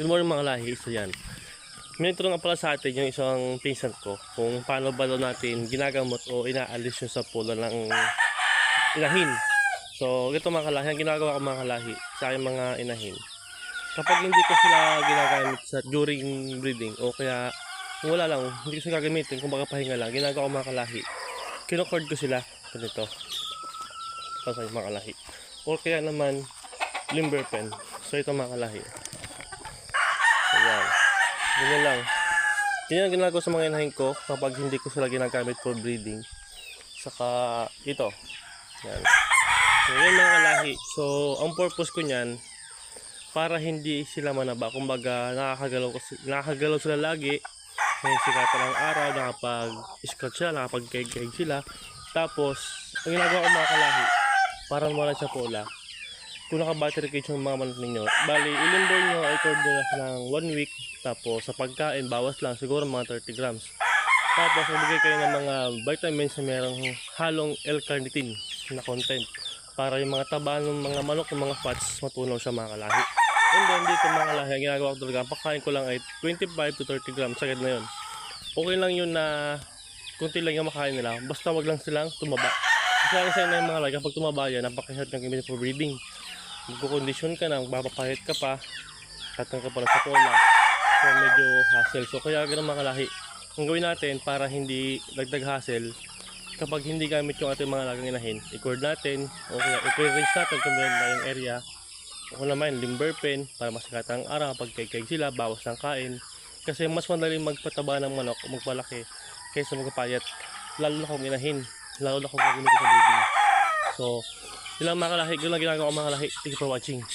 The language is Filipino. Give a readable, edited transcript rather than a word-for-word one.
Good morning mga lahi, so yan. Minituro nga pala sa atin yung isang pinsan ko kung paano ba daw natin ginagamot o inaalis yung sa pula ng inahin. So ito mga kalahi, ang ginagawa ko mga kalahi sa aking mga inahin. Kapag hindi ko sila ginagamit during breeding o kaya wala lang, hindi ko sila gagamitin, kung baka pahinga lang, ginagawa ko mga kalahi. Kinocord ko sila ganito. Pasay mga kalahi. O kaya naman limber pen. So ito mga kalahi. Ayan. Ganyan lang. Ganyan ang ginagawa sa mga inahin ko kapag hindi ko sila ginagamit for breeding. Saka ito. Ayan. So yun mga kalahi. So ang purpose ko niyan para hindi sila manaba. Kumbaga nakakagalaw sila lagi. May sikatan ng araw, nakapag-scratch sila, nakapag-keg sila. Tapos ang ginagawa ko mga kalahi para wala sa pula. Kung naka-battery cage yung mga manok ninyo, bali, ilimber nyo, i-cord nyo na ng 1 week. Tapos, sa pagkain, bawas lang, siguro mga 30 grams. Tapos, magbigay kayo ng mga vitamins na merong halong L-carnitine na content. Para yung mga taba ng mga manok, ng mga fats, matunaw siya mga kalahi. And then, dito mga kalahi, ang ginagawa ko talaga, ang pagkain ko lang ay 25 to 30 grams, sagad na yun. Okay lang yun na, kunti lang yung makain nila, basta wag lang silang tumaba. Kasi ang isa na yung mga kalahi, kapag tumaba yan, napaka-health ng gamit for breeding. Magkukondisyon ka na, magpapahit ka pa, tatang ka pala sa pola, so medyo hassle. So kaya ganun mga kalahi, ang gawin natin para hindi dagdag hassle, kapag hindi gamit yung ating mga lagang inahin, i-cord natin, o kaya i-range natin kung meron na yung area, o naman limber pen, para masikatan ang araw, pag keg sila, bawas ng kain, kasi mas madaling magpataba ng manok o magpalaki, kaysa magpapayat, lalo na kung inahin, lalo na kung gagamitin sa breeding. So yun lang mga kalahi, yun lang ginagawa ko mga kalahi. Thank you for watching.